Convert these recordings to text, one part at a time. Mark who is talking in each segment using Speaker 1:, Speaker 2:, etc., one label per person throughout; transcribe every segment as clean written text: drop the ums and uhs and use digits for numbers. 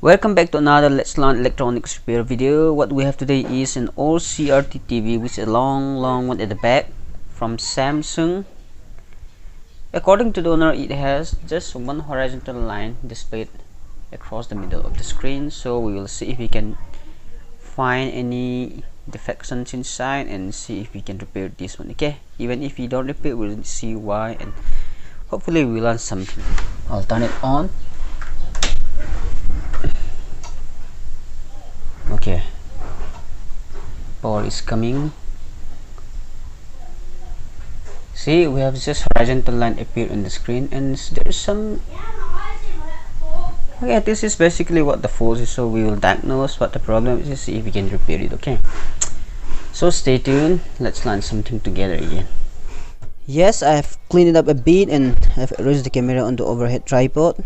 Speaker 1: Welcome back to another Let's Learn Electronics repair video. What we have today is an old CRT TV with a long one at the back from Samsung. According to the owner, it has just one horizontal line displayed across the middle of the screen. So we will see if we can find any defections inside and see if we can repair this one. Okay, even if we don't repair, we'll see why and hopefully we'll learn something. I'll turn it on. Okay, power is coming. See, we have just horizontal line appear on the screen, and there's some. Okay, this is basically what the fault is, so we will diagnose what the problem is, see if we can repair it. Okay, so stay tuned. Let's learn something together again. Yes, I have cleaned it up a bit and I've raised the camera on the overhead tripod.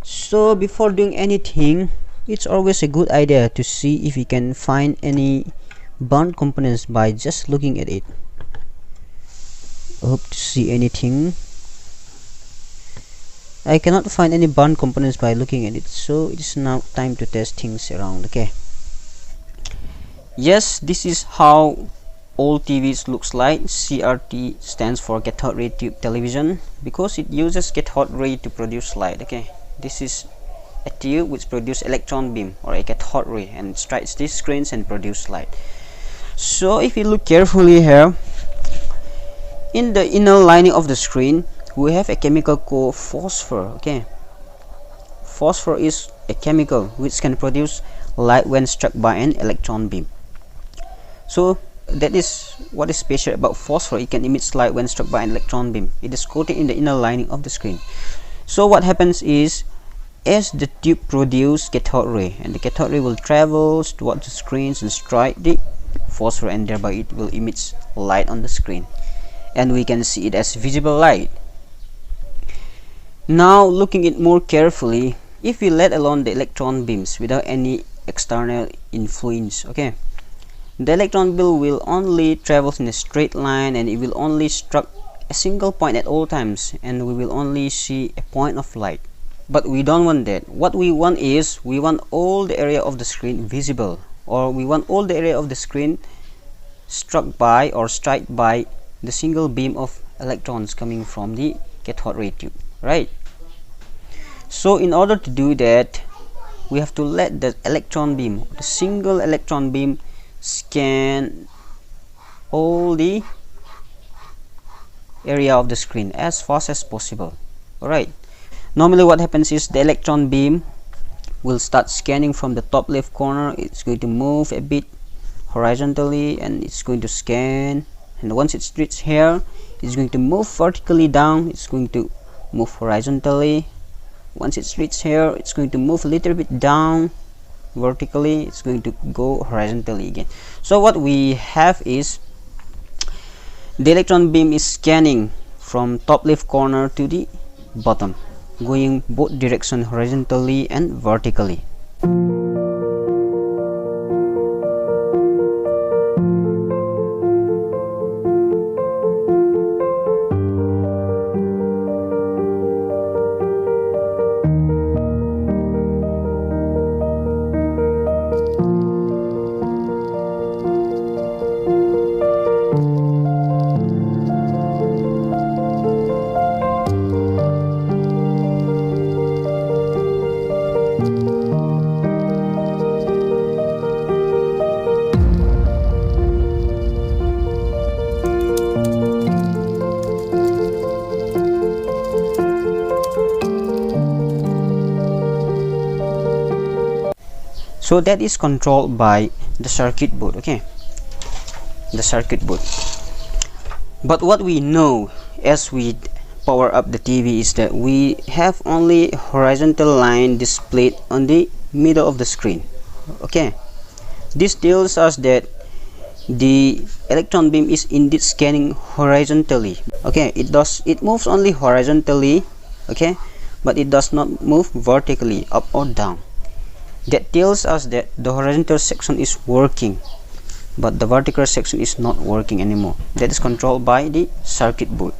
Speaker 1: So before doing anything, it's always a good idea to see if you can find any burnt components by just looking at it. I hope to see anything. I cannot find any burnt components by looking at it, so it's now time to test things around. Okay. Yes, this is how old TVs looks like. CRT stands for cathode ray tube television because it uses cathode ray to produce light. Okay, this is a tube which produces electron beam or a cathode ray and strikes these screens and produce light. So if you look carefully here, in the inner lining of the screen we have a chemical called phosphor. Okay, phosphor is a chemical which can produce light when struck by an electron beam. So that is what is special about phosphor. It can emit light when struck by an electron beam. It is coated in the inner lining of the screen. So what happens is, as the tube produces cathode ray, and the cathode ray will travel towards the screens and strike the phosphor, and thereby it will emit light on the screen, and we can see it as visible light. Now looking at it more carefully, if we let alone the electron beams without any external influence, okay, the electron beam will only travel in a straight line and it will only struck a single point at all times, and we will only see a point of light. But we don't want that. What we want is, we want all the area of the screen visible, or we want all the area of the screen struck by or struck by the single beam of electrons coming from the cathode ray tube, right? So in order to do that, we have to let the electron beam, the single electron beam, scan all the area of the screen as fast as possible. Alright, normally what happens is the electron beam will start scanning from the top left corner. It's going to move a bit horizontally and it's going to scan, and once it's reached here, it's going to move vertically down, it's going to move horizontally. Once it's reached here, it's going to move a little bit down vertically, it's going to go horizontally again. So what we have is, the electron beam is scanning from top left corner to the bottom, going both directions horizontally and vertically. So that is controlled by the circuit board. Okay, the circuit board. But what we know as we power up the TV is that we have only horizontal line displayed on the middle of the screen. Okay, this tells us that the electron beam is indeed scanning horizontally. Okay, it moves only horizontally, okay, but it does not move vertically up or down. That tells us that the horizontal section is working, but the vertical section is not working anymore. That is controlled by the circuit board.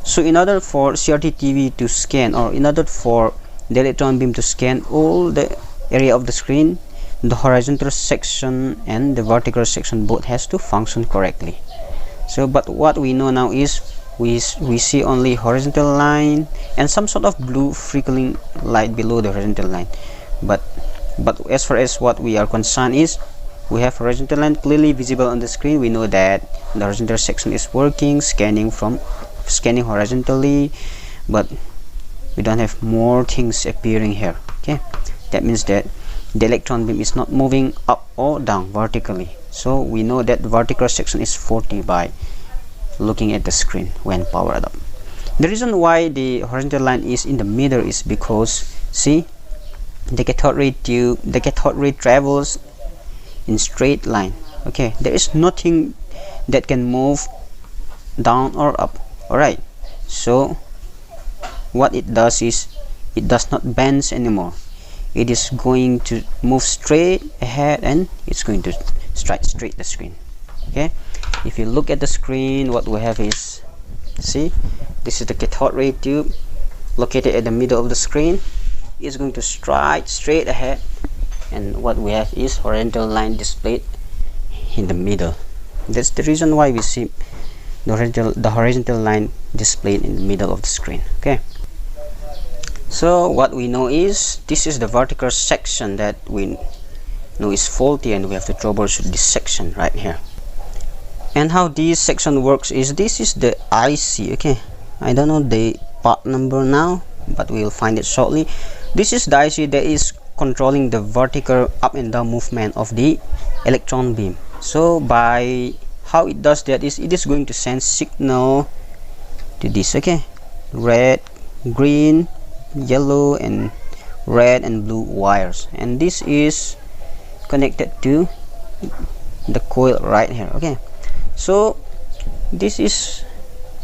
Speaker 1: So in order for CRT TV to scan, or in order for the electron beam to scan all the area of the screen, the horizontal section and the vertical section both has to function correctly. So but what we know now is we see only horizontal line and some sort of blue flickering light below the horizontal line, but as far as what we are concerned is we have horizontal line clearly visible on the screen. We know that the horizontal section is working, scanning horizontally, but we don't have more things appearing here. Okay, that means that the electron beam is not moving up or down vertically. So we know that the vertical section is 40 by looking at the screen when powered up. The reason why the horizontal line is in the middle is because, see, the cathode ray travels in straight line. Okay, there is nothing that can move down or up. Alright, so what it does is it does not bend anymore. It is going to move straight ahead and it's going to strike straight the screen. Okay, if you look at the screen, what we have is, see, this is the cathode ray tube located at the middle of the screen. It's going to strike straight ahead, and what we have is horizontal line displayed in the middle. That's the reason why we see the horizontal line displayed in the middle of the screen. Okay, so what we know is this is the vertical section that we know is faulty, and we have to troubleshoot this section right here. And how this section works is, this is the IC. Okay, I don't know the part number now, but we'll find it shortly. This is the IC that is controlling the vertical up and down movement of the electron beam. So by how it does that is, it is going to send signal to this, okay, red, green, yellow and red and blue wires, and this is connected to the coil right here. Okay, so this is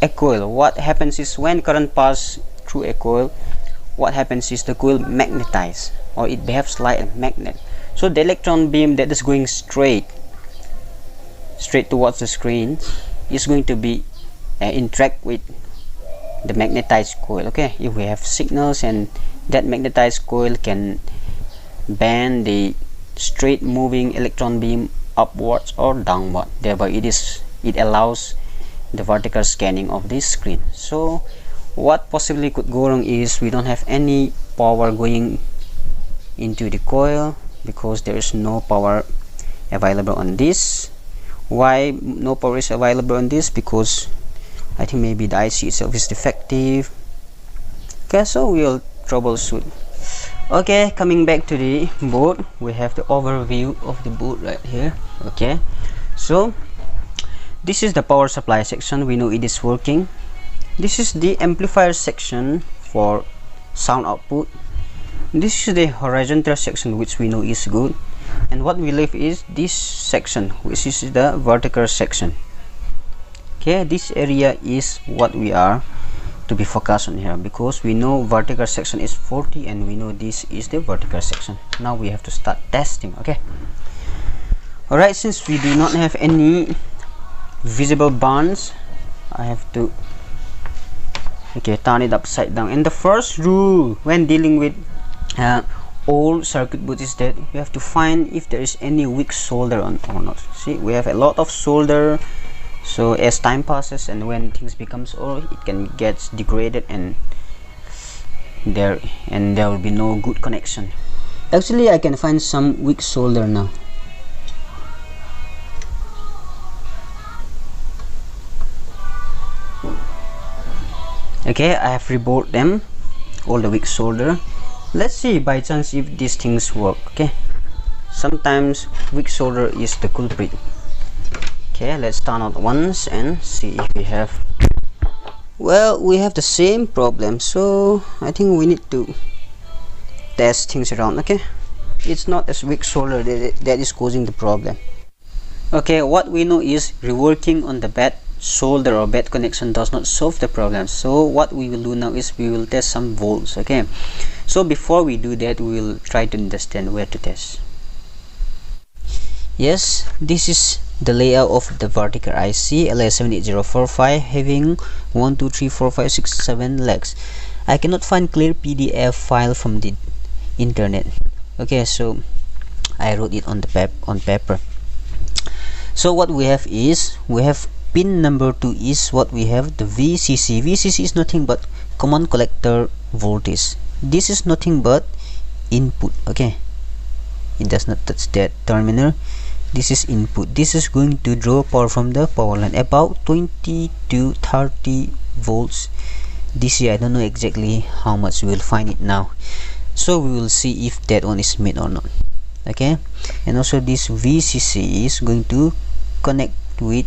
Speaker 1: a coil. What happens is, when current passes through a coil, what happens is the coil magnetizes, or it behaves like a magnet. So the electron beam that is going straight towards the screen is going to be interact with the magnetized coil. Okay, if we have signals and that magnetized coil can bend the straight moving electron beam upwards or downward, thereby it allows the vertical scanning of this screen. So what possibly could go wrong is we don't have any power going into the coil because there is no power available on this. Why no power is available on this? Because I think maybe the IC itself is defective. Okay, so we'll troubleshoot. Okay, coming back to the board, we have the overview of the board right here. Okay, so this is the power supply section. We know it is working. This is the amplifier section for sound output. This is the horizontal section, which we know is good, and what we leave is this section, which is the vertical section. Okay, this area is what we are to be focused on here, because we know vertical section is 40 and we know this is the vertical section. Now we have to start testing. Okay, alright, since we do not have any visible bonds, I have to turn it upside down. And the first rule when dealing with old circuit board is that you have to find if there is any weak solder on or not. See, we have a lot of solder, so as time passes and when things becomes old, it can get degraded and there will be no good connection. Actually, I can find some weak solder now. Okay, I have rebored them, all the weak solder. Let's see by chance if these things work. Okay, sometimes weak solder is the culprit. Okay, let's turn out once and see if we have. Well, we have the same problem, so I think we need to test things around. Okay, it's not as weak solder that is causing the problem. Okay, what we know is reworking on the bad solder or bad connection does not solve the problem. So what we will do now is we will test some volts. Okay, so before we do that, we will try to understand where to test. Yes, this is the layout of the vertical IC LS78045 having 1, 2, 3, 4, 5, 6, 7 legs. I cannot find clear PDF file from the internet. Okay, so I wrote it on the paper. So what we have is, we have pin number 2 is what we have, the VCC. VCC is nothing but common collector voltage. This is nothing but input. Okay, it does not touch that terminal. This is input. This is going to draw power from the power line, about 20 to 30 volts DC. I don't know exactly how much. We will find it now, so we will see if that one is met or not. Okay, and also this VCC is going to connect with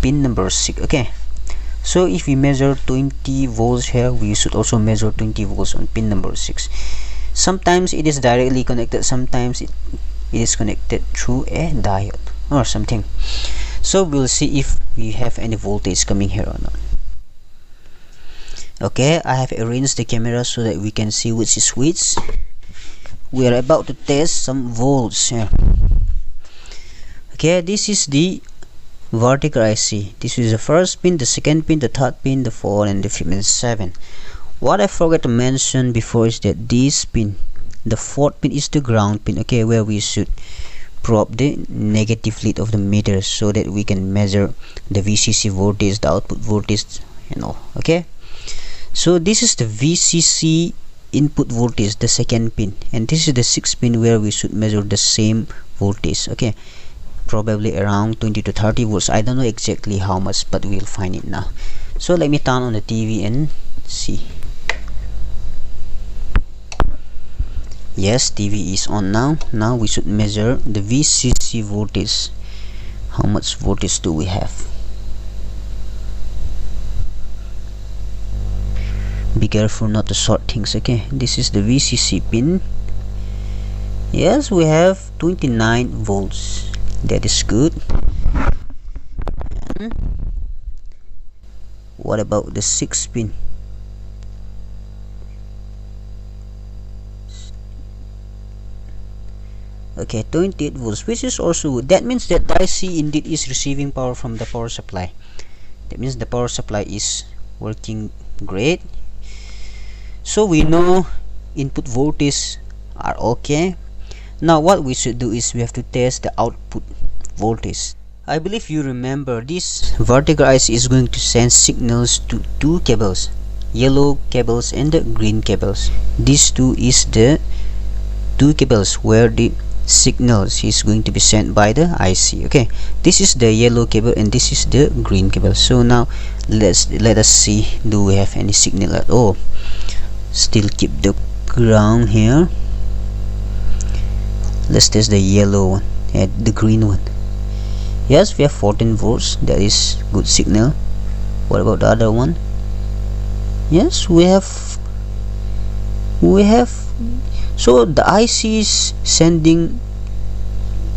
Speaker 1: pin number 6. Okay, so if we measure 20 volts here, we should also measure 20 volts on pin number 6. Sometimes it is directly connected, sometimes it is connected through a diode or something. So we'll see if we have any voltage coming here or not. Okay, I have arranged the camera so that we can see which is which. We are about to test some volts here. Okay, this is the vertical IC. This is the first pin, the second pin, the third pin, the fourth, and the fifth and 7. What I forgot to mention before is that this pin, the fourth pin, is the ground pin. Okay, where we should probe the negative lead of the meter so that we can measure the VCC voltage, the output voltage, and all. Okay, so this is the VCC input voltage, the second pin, and this is the sixth pin where we should measure the same voltage. Okay, probably around 20 to 30 volts. I don't know exactly how much, but we'll find it now. So let me turn on the TV and see. Yes, TV is on now. Now we should measure the VCC voltage. How much voltage do we have? Be careful not to short things. Okay, this is the VCC pin. Yes, we have 29 volts. That is good. And what about the 6th pin? Okay, 28 volts, which is also good. That means that the IC indeed is receiving power from the power supply. That means the power supply is working great. So we know input voltage are okay. Now what we should do is we have to test the output voltage. I believe you remember this vertical IC is going to send signals to two cables, yellow cables and the green cables. These two is the two cables where the signals is going to be sent by the IC. Okay, this is the yellow cable and this is the green cable. So now let us see, do we have any signal at all? Still keep the ground here. Let's test the yellow one and the green one. Yes, we have 14 volts. That is good signal. What about the other one? Yes, we have. So the IC is sending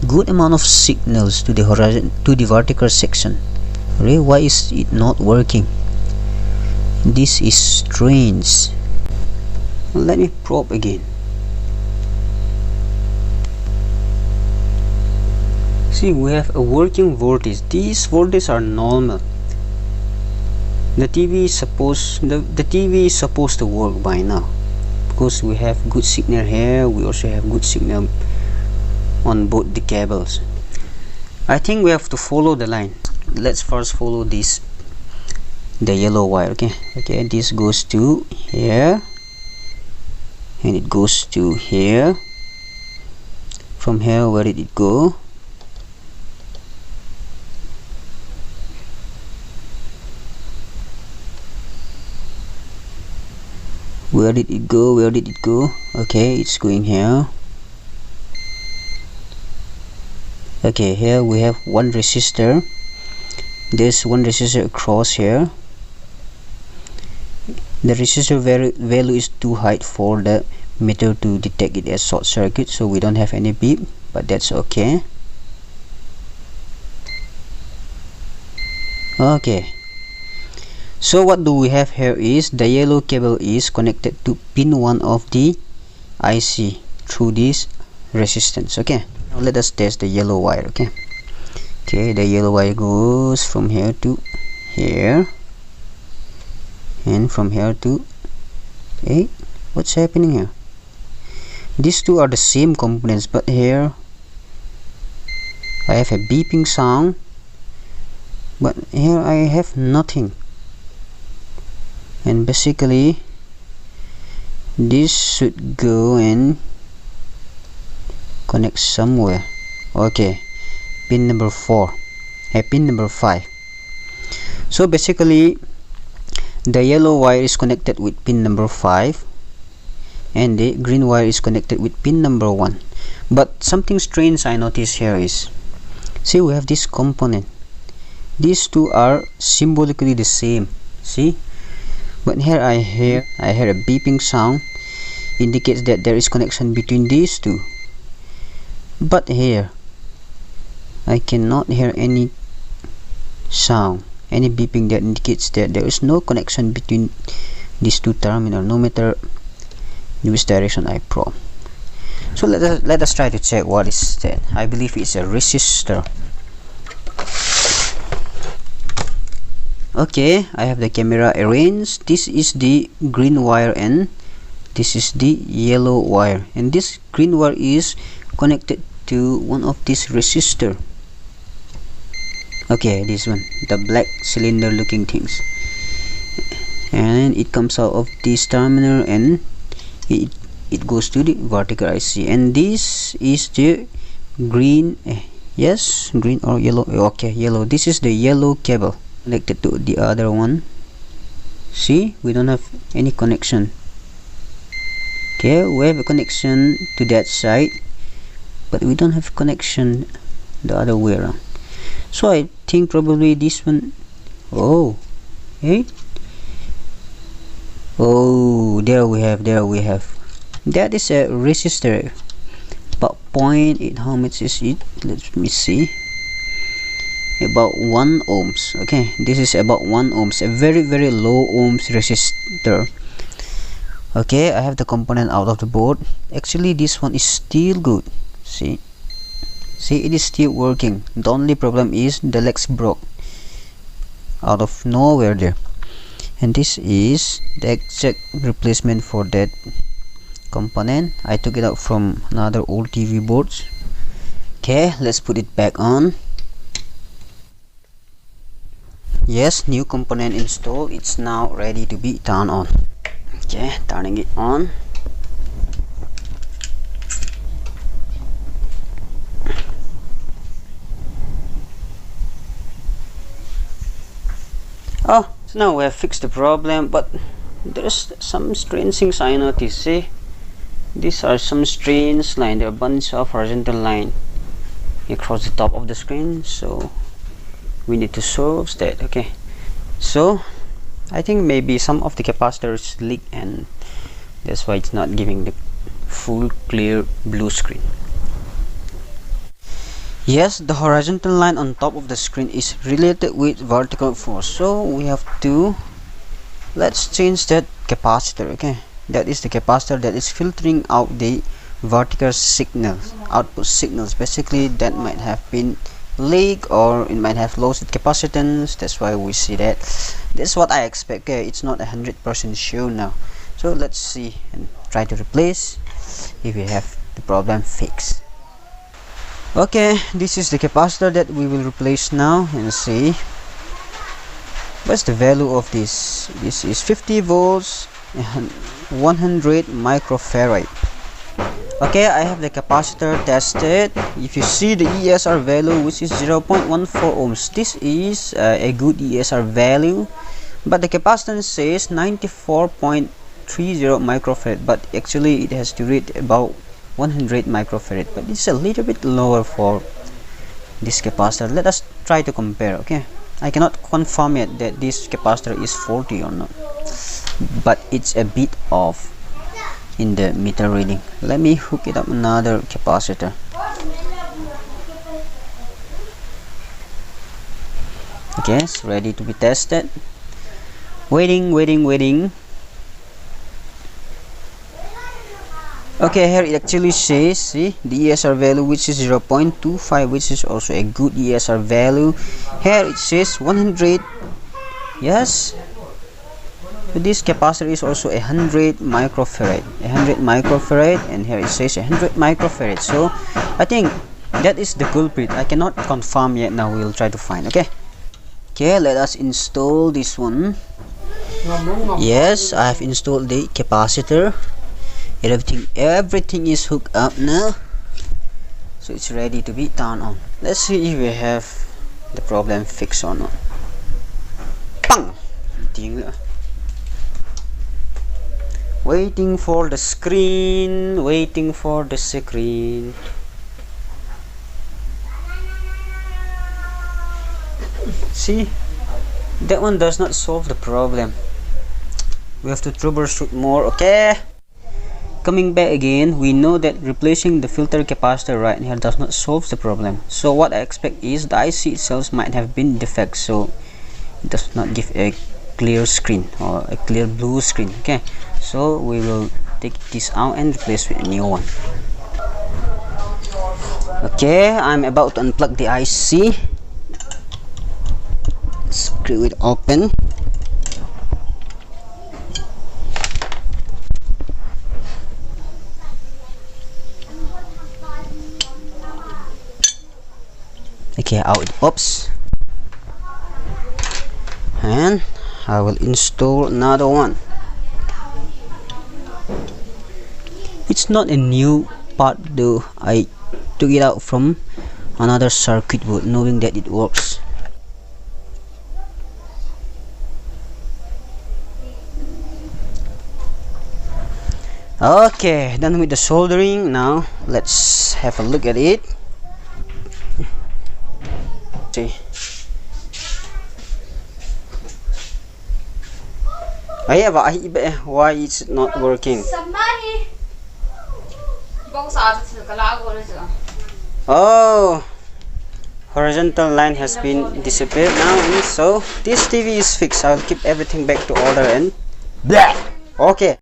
Speaker 1: good amount of signals to the horizon, to the vertical section. Really, why is it not working? This is strange. Let me probe again. See, we have a working voltage. These voltages are normal. The TV is supposed to work by now, because we have good signal here. We also have good signal on both the cables. I think we have to follow the line. Let's first follow this, the yellow wire. Okay, this goes to here and it goes to here. From here, where did it go? Where did it go? Where did it go? Okay, it's going here. Okay, here we have one resistor. There's one resistor across here. The resistor value is too high for the meter to detect it as short circuit, so we don't have any beep, but that's okay. Okay, so what do we have here is the yellow cable is connected to pin 1 of the IC through this resistance. Okay, now let us test the yellow wire. Okay, the yellow wire goes from here to here and from here to 8. What's happening here? These two are the same components, but here I have a beeping sound, but here I have nothing. And basically this should go and connect somewhere. Okay, pin number 4, pin number 5. So basically the yellow wire is connected with pin number 5 and the green wire is connected with pin number 1. But something strange I notice here is, see, we have this component, these two are symbolically the same, see, but here I hear a beeping sound, indicates that there is connection between these two. But here I cannot hear any sound, any beeping that indicates that there is no connection between these two terminals, no matter which direction I probe. So let us try to check what is that. I believe it's a resistor. Okay, I have the camera arranged. This is the green wire and this is the yellow wire, and this green wire is connected to one of these resistor. Okay, this one, the black cylinder looking things, and it comes out of this terminal and it goes to the vertical IC, and this is the green, yes, green or yellow, okay, yellow. This is the yellow cable connected to the other one. See, we don't have any connection. Okay, we have a connection to that side, but we don't have connection the other way around. So I think probably this one, oh, hey, oh, there we have, that is a resistor, about 0.8, how much is it, let me see, about 1 ohms. Okay, this is about 1 ohms, a very low ohms resistor. Okay, I have the component out of the board. Actually this one is still good, see, it is still working. The only problem is the legs broke out of nowhere there, and this is the exact replacement for that component. I took it out from another old TV boards. Okay, let's put it back on. Yes, new component installed. It's now ready to be turned on. Okay, turning it on. Oh, so now we have fixed the problem, but there's some strange things I noticed. See, these are some strange lines. There are a bunch of horizontal lines across the top of the screen, so we need to solve that. Okay, so I think maybe some of the capacitors leak, and that's why it's not giving the full clear blue screen. Yes, the horizontal line on top of the screen is related with vertical force, so we have to, let's change that capacitor. Okay, that is the capacitor that is filtering out the vertical signals, output signals. Basically that might have been leak, or it might have lost its capacitance. That's why we see that. That's what I expect. Okay, it's not 100% sure now, so let's see and try to replace if we have the problem fixed. Okay, this is the capacitor that we will replace now, and see what's the value of this. This is 50 volts and 100 microfarad. Okay, I have the capacitor tested. If you see the ESR value, which is 0.14 ohms, this is a good ESR value, but the capacitance says 94.30 microfarad, but actually it has to read about 100 microfarad, but it's a little bit lower for this capacitor. Let us try to compare. Okay, I cannot confirm yet that this capacitor is 40 or not, but it's a bit off in the meter reading. Let me hook it up another capacitor. Okay, it's ready to be tested. Waiting. Okay, here it actually says, see, the ESR value, which is 0.25, which is also a good ESR value. Here it says 100. Yes, This capacitor is also 100 microfarad, and here it says 100 microfarad. So I think that is the culprit. I cannot confirm yet. Now we'll try to find. Okay, let us install this one. Yes, I have installed the capacitor. Everything is hooked up now, so it's ready to be turned on. Let's see if we have the problem fixed or not. Bang! Waiting for the screen. See, that one does not solve the problem. We have to troubleshoot more. Okay, coming back again, we know that replacing the filter capacitor right here does not solve the problem. So what I expect is the IC itself might have been defect, so it does not give a clear screen or a clear blue screen. Okay, so we will take this out and replace with a new one. Okay, I'm about to unplug the IC. Screw it open. Okay, out it pops, and I will install another one. It's not a new part though. I took it out from another circuit board knowing that it works. Okay, done with the soldering. Now let's have a look at it. See. Why is it not working? Oh, horizontal line has been disappeared now, so this TV is fixed. I'll keep everything back to order and blah. Okay.